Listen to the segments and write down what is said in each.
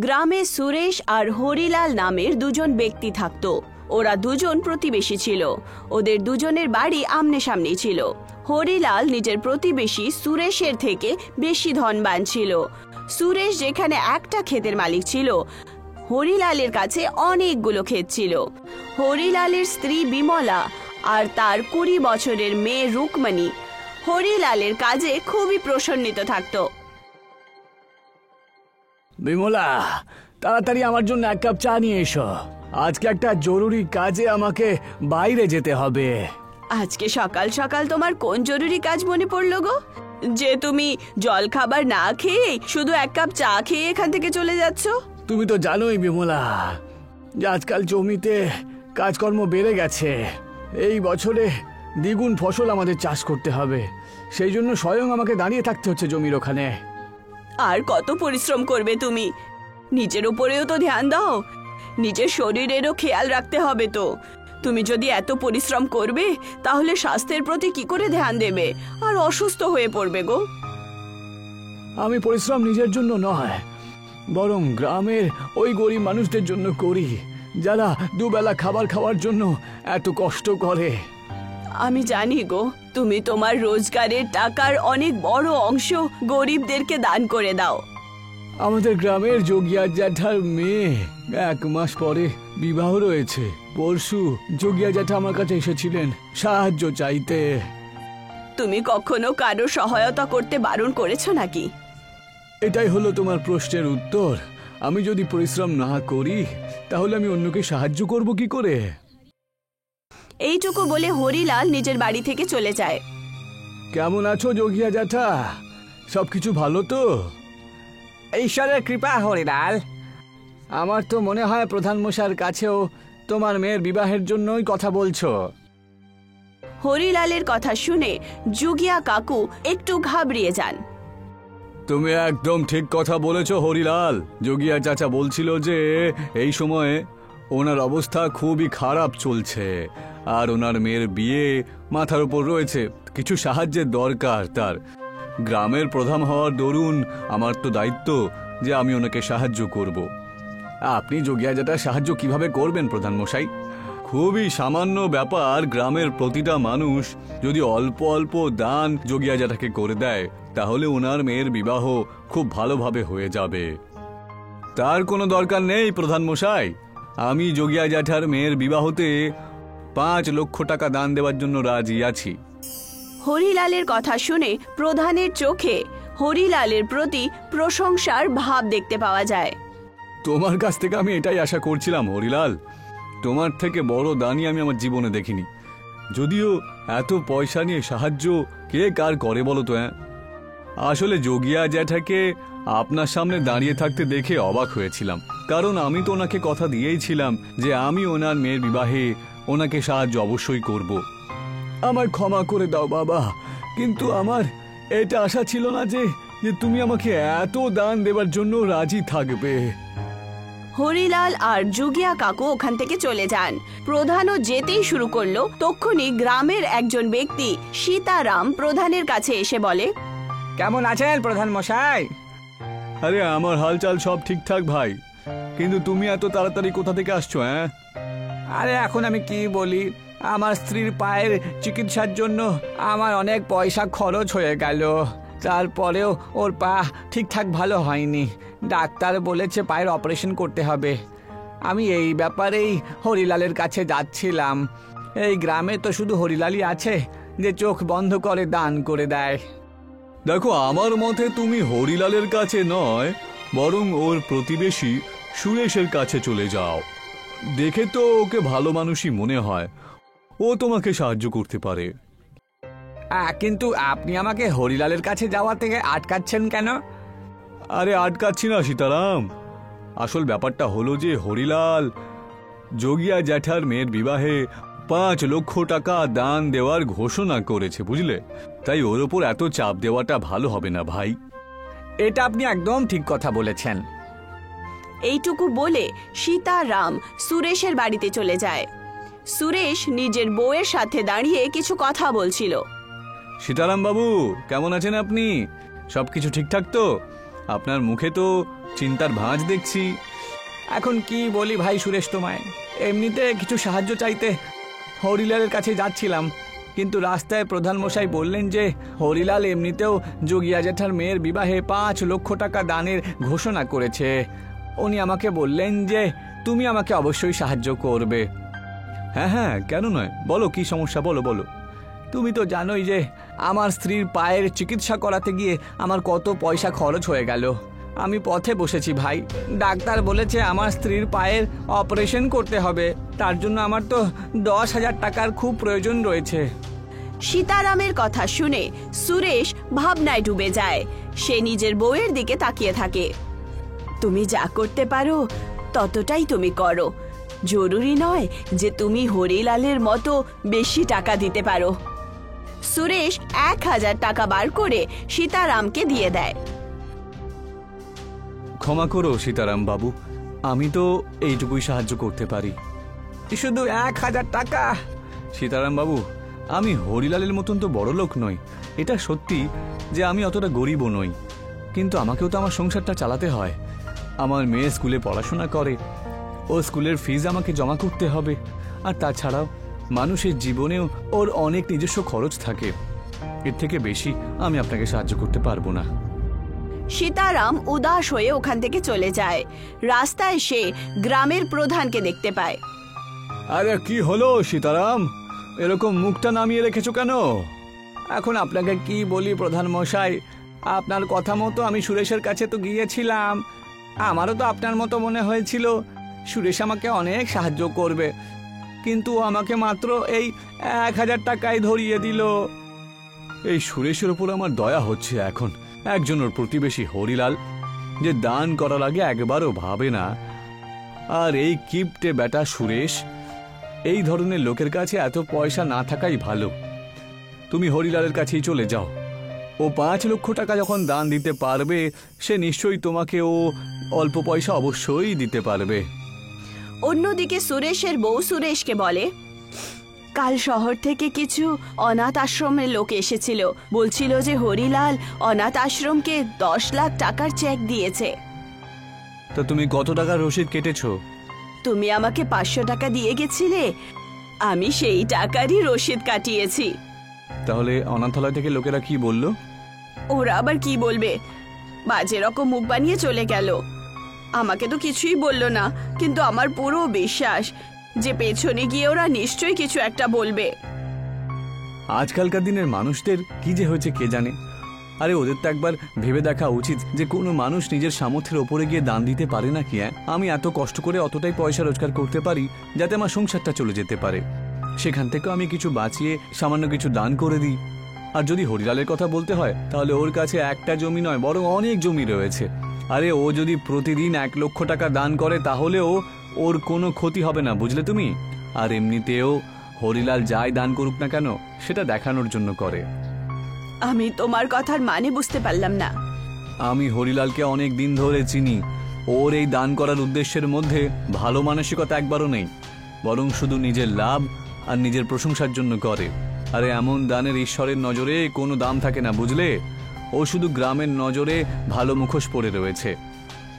গ্রামে সুরেশ আর হরিলাল নামের দুজন ব্যক্তি থাকত। ওরা দুজন প্রতিবেশী ছিল। ওদের দুজনের বাড়ি আমনে সামনে ছিল। হরিলাল নিজের প্রতিবেশী সুরেশের থেকে বেশি ধনবান ছিল। সুরেশ যেখানে একটা ক্ষেতের মালিক ছিল, হরিলালের কাছে অনেকগুলো ক্ষেত ছিল। হরিলালের স্ত্রী বিমলা আর তার 20 বছরের মেয়ে রুকমণি হরিলালের কাজে খুবই প্রসন্নিত থাকত। বিমলা, তাড়াতাড়ি আমার জন্য 1 কাপ চা নিয়ে এসো। আজকে একটা জরুরি কাজে আমাকে বাইরে যেতে হবে। আজকে সকাল সকাল তোমার কোন জরুরি কাজ মনে পড়লো গো, যে তুমি জল খাবার না খেয়ে শুধু 1 কাপ চা খেয়ে এখান থেকে চলে যাচ্ছ? তুমি তো জানোই বিমলা যে আজকাল জমিতে কাজকর্ম বেড়ে গেছে। এই বছরে দ্বিগুণ ফসল আমাদের চাষ করতে হবে, সেই জন্য স্বয়ং আমাকে দাঁড়িয়ে থাকতে হচ্ছে জমির ওখানে। আর কত পরিশ্রম করবে তুমি? নিজের উপরেও তো ধ্যান দাও, নিজের শরীরেরও খেয়াল রাখতে হবে তো। তুমি যদি এত পরিশ্রম করবে তাহলে স্বাস্থ্যের প্রতি কি করে ধ্যান দেবে? আর অসুস্থ হয়ে পড়বে গো। আমি পরিশ্রম নিজের জন্য নয়, বরং গ্রামের ওই গরিব মানুষদের জন্য করি যারা দুবেলা খাবার খাওয়ার জন্য এত কষ্ট করে। আমি জানি গো, তুমি তোমার রোজগারের টাকার অনেক বড় অংশ গরিবদেরকে দান করে দাও। আমাদের গ্রামের যোগিয়া জ্যাঠার মেয়ে 1 মাস পরে বিবাহ রয়েছে। পরশু যোগিয়া জ্যাঠা আমার কাছে এসেছিলেন সাহায্য চাইতে। তুমি কখনো কারো সহায়তা করতে বারণ করেছো নাকি? এটাই হলো তোমার প্রশ্নের উত্তর। আমি যদি পরিশ্রম না করি তাহলে আমি অন্যকে সাহায্য করব কি করে? এইটুকু বলে হরিলাল নিজের বাড়ি থেকে চলে যায়। কেমন আছো যোগিয়া জ্যাঠা? সবকিছু ভালো তো? ঈশ্বরের কৃপা হরিলাল। আমার তো মনে হয় প্রধান মশাইয়ের কাছেও তোমার মেয়ের বিবাহের জন্যই কথা বলছো। হরিলালের কথা শুনে যুগিয়া কাকু একটু ঘাবড়িয়ে যান। তুমি একদম ঠিক কথা বলেছো হরিলাল। যোগিয়া চাচা বলছিল যে এই সময়ে ওনার অবস্থা খুবই খারাপ চলছে আর ওনার মেয়ের বিয়ে মাথার উপর রয়েছে। কিছু সাহায্যের দরকার তার। গ্রামের প্রধান হওয়ার দরুন আমার তো দায়িত্ব যে আমি ওনাকে সাহায্য করব। আপনি যোগিয়া জ্যাঠা সাহায্য কিভাবে করবেন প্রধান মশাই? খুবই সামান্য ব্যাপার। গ্রামের প্রতিটা মানুষ যদি অল্প অল্প দান যোগিয়া জ্যাঠাকে করে দেয় তাহলে ওনার মেয়ের বিবাহ খুব ভালোভাবে হয়ে যাবে। তার কোনো দরকার নেই প্রধান মশাই। আমি যোগিয়া জ্যাঠার মেয়ের বিবাহতে 5 লক্ষ টাকা দান দেওয়ার জন্য রাজি আছি। হরিলালের কথা শুনে প্রধানের চোখে হরিলালের প্রতি প্রশংসার ভাব দেখতে পাওয়া যায়। তোমার কাছ থেকে আমি এটাই আশা করছিলাম হরিলাল। তোমার থেকে বড় দানই আমি আমার জীবনে দেখিনি। যদিও এত পয়সা নিয়ে সাহায্য কে কার করে বলো তো? আসলে যোগিয়া জ্যাঠাকে আপনার সামনে দাঁড়িয়ে থাকতে দেখে অবাক হয়েছিলাম, কারণ আমি তো ওনাকে কথা দিয়েইছিলাম যে আমি ওনার মেয়ের বিবাহে ওনাকে সাহায্য অবশ্যই করব। আমায় ক্ষমা করে দাও বাবা, কিন্তু আমার এটা আশা ছিল না যে তুমি আমাকে এত দান দেবার জন্য রাজি থাকবে। হরিলাল আর যুগিয়া কাকু ওখান থেকে চলে যান। প্রধানও যেতেই শুরু করলো, তক্ষুনি গ্রামের একজন ব্যক্তি সীতারাম প্রধানের কাছে এসে বলে, কেমন আছেন প্রধান মশাই? আরে আমার হালচাল সব ঠিকঠাক ভাই, কিন্তু তুমি এত তাড়াতাড়ি কোথা থেকে আসছো? আরে এখন আমি কি বলি, আমার স্ত্রীর পায়ের চিকিৎসার জন্য আমার অনেক পয়সা খরচ হয়ে গেল। তারপরেও ওর পা ঠিকঠাক ভালো হয়নি। ডাক্তার বলেছে পায়ের অপারেশন করতে হবে। আমি এই ব্যাপারেই হরিলালের কাছে যাচ্ছিলাম। এই গ্রামে তো শুধু হরিলালই আছে যে চোখ বন্ধ করে দান করে দেয়। দেখো, আমার মতে তুমি হরিলালের কাছে নয় বরং ওর প্রতিবেশী সুরেশের কাছে চলে যাও। দেখে তো ওকে ভালো মানুষই মনে হয়, ও তোমাকে সাহায্য করতে পারে। কিন্তু আপনি আমাকে হরিলালের কাছে যাওয়া থেকে আটকাচ্ছেন কেন? আরে আটকাচ্ছি না সীতারাম, আসল ব্যাপারটা হলো যে হরিলাল যোগিয়া জ্যাঠার মেয়ের বিবাহে 5 লক্ষ টাকা দান দেওয়ার ঘোষণা করেছে, বুঝলে? তাই ওর ওপর এত চাপ দেওয়াটা ভালো হবে না ভাই। এটা আপনি একদম ঠিক কথা বলেছেন। এইটুকু বলে সীতারাম সুরেশের বাড়িতে চলে যায়। সুরেশ নিজের বউয়ের সাথে দাঁড়িয়ে কিছু কথা বলছিল। সীতারাম বাবু, কেমন আছেন আপনি? সবকিছু ঠিকঠাক তো? আপনার মুখে তো চিন্তার ভাঁজ দেখছি। এখন কি বলি ভাই সুরেশ তোমায়, এমনিতে কিছু সাহায্য চাইতে হরিলালের কাছে যাচ্ছিলাম, কিন্তু রাস্তায় প্রধান মশাই বললেন যে হরিলাল এমনিতেও যোগিয়া জেঠার মেয়ের বিবাহে 5 লক্ষ টাকা দানের ঘোষণা করেছে। উনি আমাকে বললেন যে তুমি আমাকে অবশ্যই সাহায্য করবে। হ্যাঁ হ্যাঁ, কেন নয়, বলো কি সমস্যা, বলো বলো। তুমি তো জানোই যে আমার স্ত্রীর পায়ের চিকিৎসা করাতে গিয়ে আমার কত পয়সা খরচ হয়ে গেল। আমি পথে বসেছি ভাই, ডাক্তার বলেছে আমার স্ত্রীর পায়ের অপারেশন করতে হবে, তার জন্য আমার তো 10,000 টাকার খুব প্রয়োজন রয়েছে। সীতারামের কথা শুনে সুরেশ ভাবনায় ডুবে যায়। সে নিজের বউয়ের দিকে তাকিয়ে থাকে। তুমি যা করতে পারো ততটাই তুমি করো, জরুরি নয় যে তুমি হরিলালের মতো বেশি টাকা দিতে পারো। সুরেশ 1,000 টাকা বার করে সীতারামকে দিয়ে দেয়। ক্ষমা করো সীতারাম বাবু, আমি তো এইটুকুই সাহায্য করতে পারি। শুধু 1,000 টাকা? সীতারাম বাবু, আমি হরিলালের মতন তো বড় লোক নই, এটা সত্যি যে আমি অতটা গরিবও নই, কিন্তু আমাকেও তো আমার সংসারটা চালাতে হয়। আমার মেয়ে স্কুলে পড়াশোনা করে, ও স্কুলের ফিজ আমাকে জমা করতে হবে, আর তাছাড়াও মানুষের জীবনেও ওর অনেক নিজস্ব খরচ থাকে। এর থেকে বেশি আমি আপনাকে সাহায্য করতে পারবো না। সীতারাম উদাস হয়ে ওখান থেকে চলে যায়। রাস্তায় সে গ্রামের প্রধানকে দেখতে পায়। আরে কি হলো সীতারাম, এরকম মুখটা নামিয়ে রেখেছো কেন? এখন আপনাকে কি বলি প্রধান মশাই, আপনার কথা মতো আমি সুরেশের কাছে তো গিয়েছিলাম। আমারও তো আপনার মতো মনে হয়েছিল সুরেশ আমাকে অনেক সাহায্য করবে, কিন্তু আমাকে মাত্র এই 1,000 টাকায় ধরিয়ে দিল। এই সুরেশের ওপর আমার দয়া হচ্ছে এখন। একজন ওর প্রতিবেশী হরিলাল, যে দান করার আগে একবারও ভাবে না, আর এই কিপটে বেটা সুরেশ, এই ধরনের লোকের কাছে এত পয়সা না থাকাই ভালো। তুমি হরিলালের কাছেই চলে যাও, ও 5 লক্ষ টাকা যখন দান দিতে পারবে, সে নিশ্চয়ই তোমাকে ও অল্প পয়সা অবশ্যই দিতে পারবে। অন্যদিকে সুরেশের বউ সুরেশকে বলে, কাল শহর থেকে কিছু অনাথ আশ্রমের লোক এসেছিল, বলছিল যে হরিলাল অনাথ আশ্রমকে 10 লাখ টাকার চেক দিয়েছে। তো তুমি কত টাকার রসিদ কেটেছো? তুমি আমাকে 500 টাকা দিয়ে গেছিলে, আমি সেই টাকারই রসিদ কাটিয়েছি। তাহলে অনাথালয় থেকে লোকেরা কি বলল? ওরা আবার কি বলবে, বাজে রকম মুখ বানিয়ে চলে গেল। আমাকে তো কিছুই বললো না, কিন্তু আমার পুরো বিশ্বাস যে পেছনে গিয়ে ওরা নিশ্চয়ই কিছু একটা বলবে। আজকালকার দিনের মানুষদের কি যে হয়েছে কে জানে। আরে ওদের তো একবার ভেবে দেখা উচিত যে কোনো মানুষ নিজের সামর্থ্যের ওপরে গিয়ে দান দিতে পারে না কি? আমি এত কষ্ট করে অতটাই পয়সা রোজগার করতে পারি যাতে আমার সংসারটা চলে যেতে পারে, সেখান থেকেও আমি কিছু বাঁচিয়ে সামান্য কিছু দান করে দিই। আর যদি হরিলালের কথা বলতে হয়, তাহলে ওর কাছে একটা জমি নয় বরং অনেক জমি রয়েছে। আরে ও যদি প্রতিদিন 1 লক্ষ টাকা দান করে তাহলেও ওর কোনো ক্ষতি হবে না, বুঝলে তুমি? আর এমনিতেও হরিলাল যাই দান করুক না কেন, সেটা দেখানোর জন্য করে। আমি তোমার কথার মানে বুঝতে পারলাম না। আমি হরিলালকে অনেক দিন ধরে চিনি, ওর এই দান করার উদ্দেশ্যের মধ্যে ভালো মানসিকতা একবারও নেই, বরং শুধু নিজের লাভ আর নিজের প্রশংসার জন্য করে। আরে এমন দানের ঈশ্বরের নজরে কোনো দাম থাকে না, বুঝলে? ও শুধু গ্রামের নজরে ভালো মুখোশ পরে রয়েছে,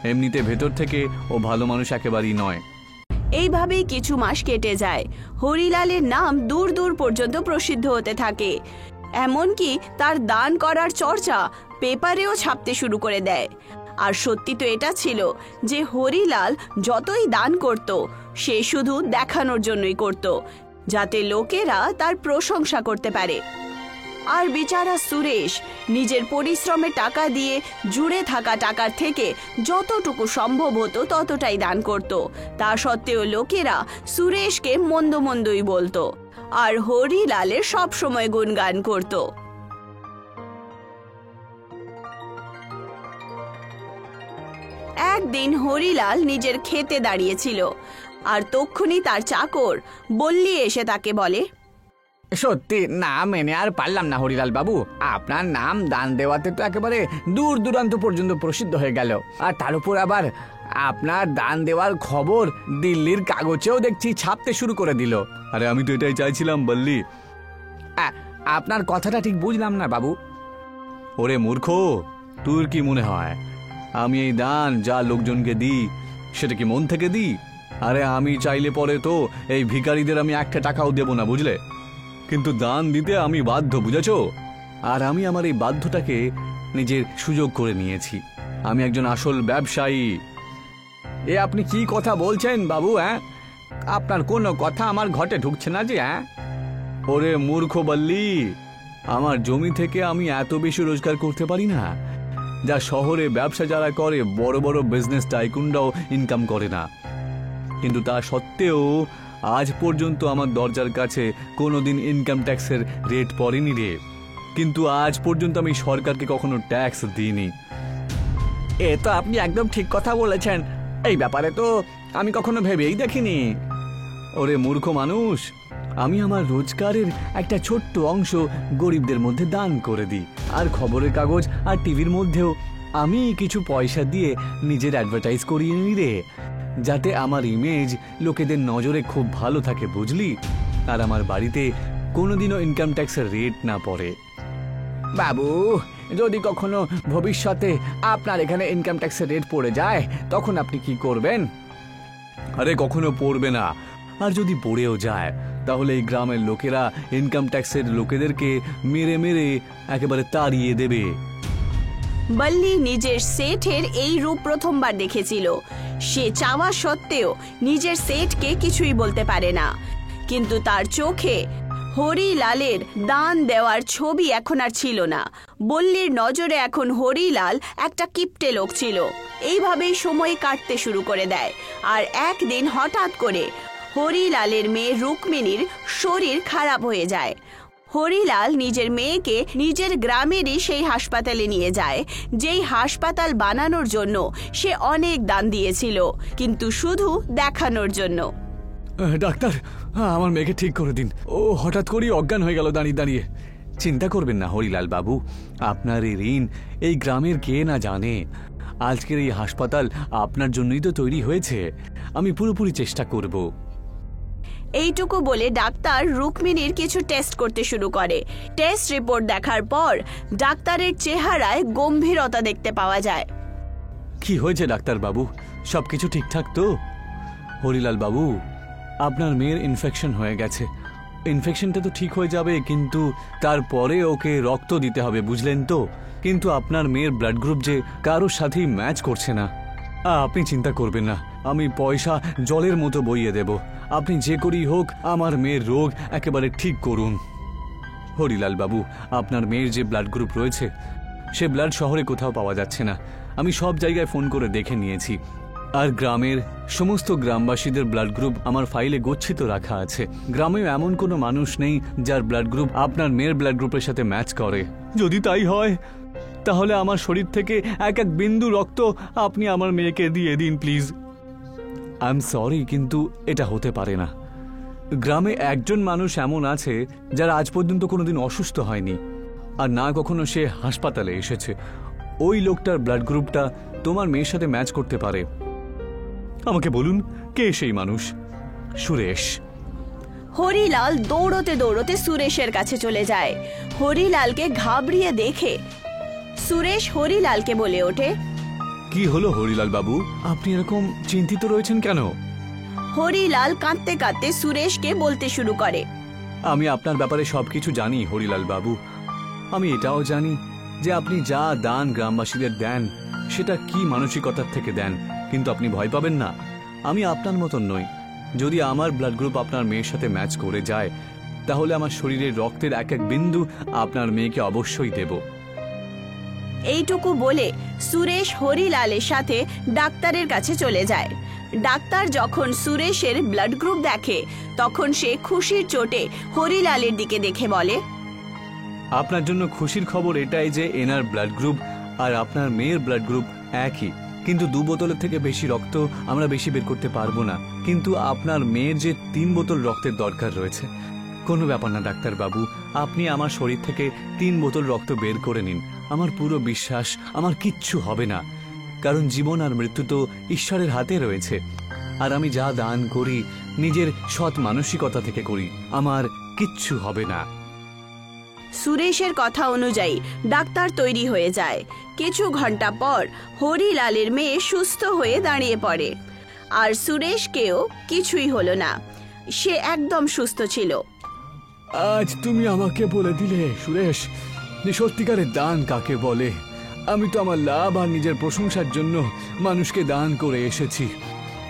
এমনিতে ভেতর থেকে ও ভালো মানুষ একেবারেই নয়। এইভাবেই কিছু মাস কেটে যায়। হরিলালের নাম দূর দূর পর্যন্ত প্রসিদ্ধ হতে থাকে, এমনকি তার দান করার চর্চা পেপারেও ছাপতে শুরু করে দেয়। আর সত্যি তো এটা ছিল যে হরিলাল যতই দান করত, সে শুধু দেখানোর জন্যই করত, যাতে লোকেরা তার প্রশংসা করতে পারে। আর বেচারা সুরেশ নিজের পরিশ্রমে টাকা দিয়ে জুড়ে থাকা টাকার থেকে যতটুকু সম্ভব হতো ততটাই দান করত। তা সত্ত্বেও লোকেরা সুরেশকে মন্দ মন্দই বলতো, আর হরিলালের সব সময় গুণগান করত। একদিন হরিলাল নিজের খেতে দাঁড়িয়েছিল, আর তক্ষুনি তার চাকর বল্লি এসে তাকে বলে, সত্যি না মেনে আর পারলাম না হরিলাল বাবু, আপনার নাম দান দেওয়াতে তো একেবারে দূর দূরান্ত পর্যন্ত প্রসিদ্ধ হয়ে গেল, আর তার উপর আবার আপনার দান দেওয়ার খবর দিল্লির কাগজেও দেখছি ছাপতে শুরু করে দিল। আরে আমি তো এটাই চাইছিলাম বললি। আপনার কথাটা ঠিক বুঝলাম না বাবু। ওরে মূর্খ, তোর কি মনে হয় আমি এই দান যা লোকজনকে দিই সেটা কি মন থেকে দিই? আরে আমি চাইলে পরে তো এই ভিখারিদের আমি একটা টাকাও দেব না, বুঝলে? কিন্তু দান দিতে আমি বাধ্য, বুঝেছো? আর আমি আমার এই বাধ্যটাকে নিজের সুযোগ করে নিয়েছি। আমি একজন আসল ব্যবসায়ী। এ আপনি কি কথা বলছেন বাবু? হ্যাঁ, আপনার কোনো কথা আমার ঘটে ঢুকছে না যে। হ্যাঁ, ওরে মূর্খ বল্লি, আমার জমি থেকে আমি এত বেশি রোজগার করতে পারি না যা শহরে ব্যবসা যারা করে, বড় বড় বিজনেস টাইকুনরাও ইনকাম করে না। কিন্তু তা সত্ত্বেও আজ পর্যন্ত আমার দরজার কাছে কোনোদিন ইনকাম ট্যাক্সের রেট পড়েনি রে। কিন্তু আজ পর্যন্ত আমি সরকারকে কখনো ট্যাক্স দিইনি। এ তো আপনি একদম ঠিক কথা বলেছেন। এই ব্যাপারে তো আমি কখনো ভেবেই দেখিনি। ওরে মূর্খ মানুষ, আমি আমার রোজগারের একটা ছোট্ট অংশ গরিবদের মধ্যে দান করে দিই। আর খবরের কাগজ আর টিভির মধ্যেও আমি কিছু পয়সা দিয়ে নিজের অ্যাডভার্টাইজ করিয়ে নিই রে, যাতে আমার ইমেজ লোকেদের নজরে খুব ভালো থাকে, বুঝলি? আর আমার বাড়িতে কোনোদিনও ইনকাম ট্যাক্সের রেট না পড়ে। বাবু, যদি কখনো ভবিষ্যতে আপনার এখানে ইনকাম ট্যাক্সের রেট পড়ে যায় তখন আপনি কি করবেন? আরে কখনো পড়বে না। আর যদি পড়েও যায় তাহলে এই গ্রামের লোকেরা ইনকাম ট্যাক্সের লোকেদেরকে মেরে মেরে একেবারে তাড়িয়ে দেবে। বল্লি নিজের সেঠের এই রূপ প্রথমবার দেখেছিল। সে চাওয়া সত্ত্বেও নিজের সেঠকে কিছুই বলতে পারে না। কিন্তু তার চোখে হরিলালের দান দেওয়ার ছবি এখন আর ছিল না। বল্লির নজরে এখন হরিলাল একটা কিপটে লোক ছিল। এইভাবেই সময় কাটতে শুরু করে দেয়। আর একদিন হঠাৎ করে হরিলালের মেয়ে রুক্মিণীর শরীর খারাপ হয়ে যায়। হরিলাল নিজের মেয়েকে নিজের গ্রামেরই সেই হাসপাতালে নিয়ে যায়, যেই হাসপাতাল বানানোর জন্য সে অনেক দান দিয়েছিল, কিন্তু শুধু দেখানোর জন্য। ডাক্তার, আমার মেয়েকে ঠিক করে দিন। ও হঠাৎ করেই অজ্ঞান হয়ে গেল দাঁড়িয়ে দাঁড়িয়ে। চিন্তা করবেন না হরিলাল বাবু, আপনার এই ঋণ এই গ্রামের কে না জানে। আজকের এই হাসপাতাল আপনার জন্যই তো তৈরি হয়েছে। আমি পুরোপুরি চেষ্টা করব। এইটুকু বলে ডাক্তার রুক্মিণীর কিছু টেস্ট করতে শুরু করে। টেস্ট রিপোর্ট দেখার পর ডাক্তারের চেহারায় গম্ভীরতা দেখতে পাওয়া যায়। কি হয়েছে ডাক্তার বাবু? সবকিছু ঠিকঠাক তো? হরিলাল বাবু, আপনার মেয়ের ইনফেকশন হয়ে গেছে। ইনফেকশনটা তো ঠিক হয়ে যাবে, কিন্তু তারপরে ওকে রক্ত দিতে হবে, বুঝলেন তো? কিন্তু আপনার মেয়ের ব্লাড গ্রুপ যে কারোর সাথেই ম্যাচ করছে না। আপনি চিন্তা করবেন না, আমি পয়সা জলের মতো বইয়ে দেব। আপনি যে করেই হোক আমার মেয়ের রোগ একেবারে ঠিক করুন। হরিলাল বাবু, আপনার মেয়ের যে ব্লাড গ্রুপ রয়েছে সে ব্লাড শহরে কোথাও পাওয়া যাচ্ছে না। আমি সব জায়গায় ফোন করে দেখে নিয়েছি। আর গ্রামের সমস্ত গ্রামবাসীদের ব্লাড গ্রুপ আমার ফাইলে গচ্ছিত রাখা আছে। গ্রামেও এমন কোনো মানুষ নেই যার ব্লাড গ্রুপ আপনার মেয়ের ব্লাড গ্রুপের সাথে ম্যাচ করে। যদি তাই হয় তাহলে আমার শরীর থেকে এক এক বিন্দু রক্ত আপনি আমার মেয়েকে দিয়ে দিন প্লিজ। আই এম সরি, কিন্তু এটা হতে পারে না। গ্রামে একজন মানুষ এমন আছে যারা আজ পর্যন্ত কোনোদিন অসুস্থ হয়নি, আর না কখনো সে হাসপাতালে এসেছে। ওই লোকটার ব্লাড গ্রুপটা তোমার মেয়ের সাথে ম্যাচ করতে পারে। আমাকে বলুন, কে সেই মানুষ? সুরেশ। হরিলাল দৌড়তে দৌড়তে সুরেশের কাছে চলে যায়। হরিলালকে ঘাবড়িয়ে দেখে সুরেশ হরিলালকে বলে ওঠে, কি হলো হরিলাল বাবু, আপনি এরকম চিন্তিত রয়েছেন কেন? হরিলাল কাঁদতে কাঁদতে সুরেশকে বলতে শুরু করে, আমি আপনার ব্যাপারে সবকিছু জানি হরিলাল বাবু। আমি এটাও জানি যে আপনি যা দান গ্রামবাসীদের দেন সেটা কি মানসিকতার থেকে দেন। কিন্তু আপনি ভয় পাবেন না, আমি আপনার মতন নই। যদি আমার ব্লাড গ্রুপ আপনার মেয়ের সাথে ম্যাচ করে যায় তাহলে আমার শরীরের রক্তের এক এক বিন্দু আপনার মেয়েকে অবশ্যই দেব। এইটুকু বলে সুরেশ হরিলালের সাথে ডাক্তারের কাছে চলে যায়। ডাক্তার যখন সুরেশের ব্লাড গ্রুপ দেখে তখন সে খুশির চোটে হরিলালের দিকে দেখে বলে, আপনার জন্য খুশির খবর এটাই যে এনার ব্লাড গ্রুপ আর আপনার মেয়ের ব্লাড গ্রুপ একই, কিন্তু 2 বোতলের থেকে বেশি রক্ত আমরা বেশি বের করতে পারবো না। কিন্তু আপনার মেয়ের যে 3 বোতল রক্তের দরকার রয়েছে। কোনো ব্যাপার না ডাক্তার বাবু, আপনি আমার শরীর থেকে 3 বোতল রক্ত বের করে নিন। আমার পুরো বিশ্বাস আমার কিচ্ছু হবে না, কারণ জীবন আর মৃত্যু তো ঈশ্বরের হাতে রয়েছে। আর আমি যা দান করি নিজের সৎ মানসিকতা থেকে করি, আমার কিচ্ছু হবে না। সুরেশের কথা অনুযায়ী ডাক্তার তৈরি হয়ে যায়। কিছু ঘন্টা পর হরিলালের মেয়ে সুস্থ হয়ে দাঁড়িয়ে পড়ে, আর সুরেশকেও কিছুই হলো না, সে একদম সুস্থ ছিল। আজ তুমি আমাকে বলে দিলে সুরেশ, যে সত্যিকারের দান কাকে বলে। আমি তো আমার লাভ আর নিজের প্রশংসার জন্য মানুষকে দান করে এসেছি,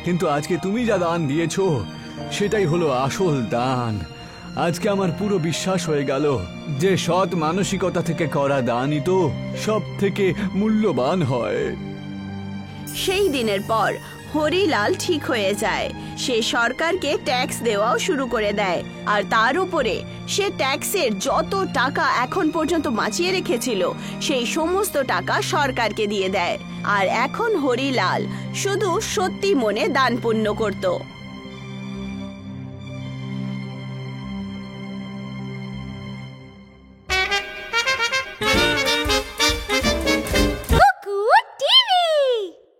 কিন্তু আজকে তুমি যা দান দিয়েছো সেটাই হলো আসল দান। আজকে আমার পুরো বিশ্বাস হয়ে গেল যে সৎ মানসিকতা থেকে করা দানই তো সব থেকে মূল্যবান হয়। সেই দিনের পর হরিলাল ঠিক হয়ে যায়। সে সরকারকে ট্যাক্স দেওয়াও শুরু করে দেয়, আর তার উপরে সে ট্যাক্সের যত টাকা এখন পর্যন্ত বাঁচিয়ে রেখেছিল সেই সমস্ত টাকা সরকারকে দিয়ে দেয়। আর এখন হরিলাল শুধু সত্যি মনে দান পুণ্য করত।